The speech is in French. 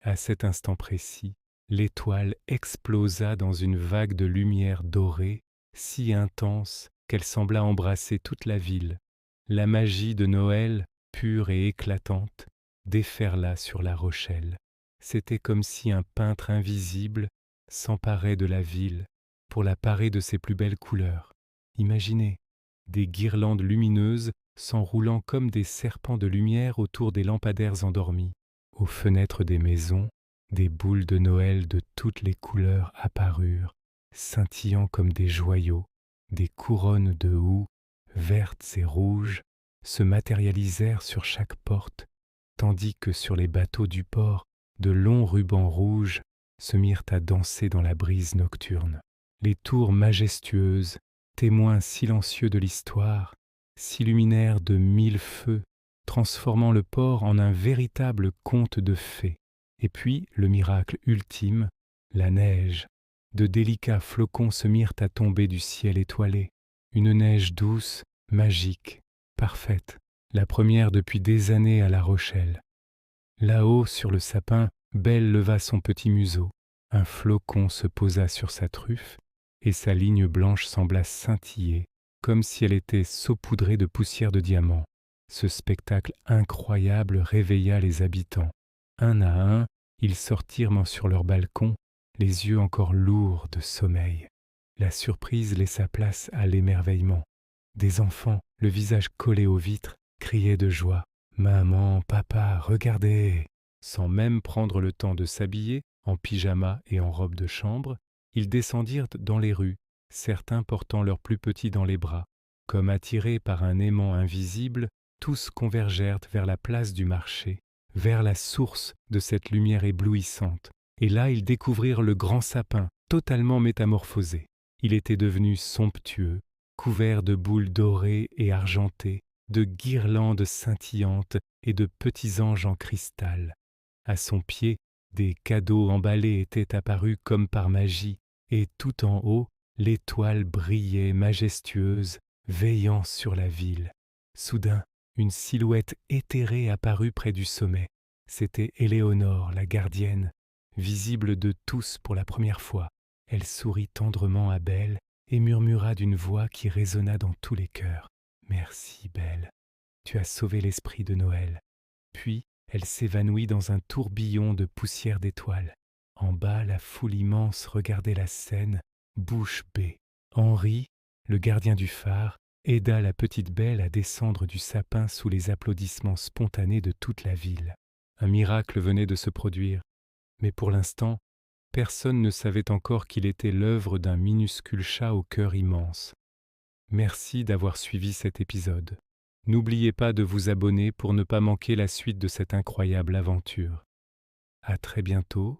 À cet instant précis, l'étoile explosa dans une vague de lumière dorée, si intense qu'elle sembla embrasser toute la ville. La magie de Noël, pure et éclatante, déferla sur La Rochelle. C'était comme si un peintre invisible s'emparait de la ville pour la parer de ses plus belles couleurs. Imaginez, des guirlandes lumineuses s'enroulant comme des serpents de lumière autour des lampadaires endormis. Aux fenêtres des maisons, des boules de Noël de toutes les couleurs apparurent, scintillant comme des joyaux. Des couronnes de houx, vertes et rouges, se matérialisèrent sur chaque porte, tandis que sur les bateaux du port, de longs rubans rouges se mirent à danser dans la brise nocturne. Les tours majestueuses, témoins silencieux de l'histoire, s'illuminèrent de 1000 feux, transformant le port en un véritable conte de fées. Et puis, le miracle ultime, la neige. De délicats flocons se mirent à tomber du ciel étoilé. Une neige douce, magique, parfaite, la première depuis des années à La Rochelle. Là-haut, sur le sapin, Belle leva son petit museau. Un flocon se posa sur sa truffe, et sa ligne blanche sembla scintiller, comme si elle était saupoudrée de poussière de diamants. Ce spectacle incroyable réveilla les habitants. Un à un, ils sortirent sur leur balcon, les yeux encore lourds de sommeil. La surprise laissa place à l'émerveillement. Des enfants, le visage collé aux vitres, criaient de joie. « Maman, papa, regardez !» Sans même prendre le temps de s'habiller, en pyjama et en robe de chambre, ils descendirent dans les rues, certains portant leurs plus petits dans les bras. Comme attirés par un aimant invisible, tous convergèrent vers la place du marché, vers la source de cette lumière éblouissante. Et là, ils découvrirent le grand sapin, totalement métamorphosé. Il était devenu somptueux, couvert de boules dorées et argentées, de guirlandes scintillantes et de petits anges en cristal. À son pied, des cadeaux emballés étaient apparus comme par magie, et tout en haut, l'étoile brillait majestueuse, veillant sur la ville. Soudain, une silhouette éthérée apparut près du sommet. C'était Éléonore, la gardienne, visible de tous pour la première fois. Elle sourit tendrement à Belle et murmura d'une voix qui résonna dans tous les cœurs. « Merci, Belle, tu as sauvé l'esprit de Noël. » Puis, elle s'évanouit dans un tourbillon de poussière d'étoiles. En bas, la foule immense regardait la scène, bouche bée. Henri, le gardien du phare, aida la petite Belle à descendre du sapin sous les applaudissements spontanés de toute la ville. Un miracle venait de se produire, mais pour l'instant, personne ne savait encore qu'il était l'œuvre d'un minuscule chat au cœur immense. Merci d'avoir suivi cet épisode. N'oubliez pas de vous abonner pour ne pas manquer la suite de cette incroyable aventure. À très bientôt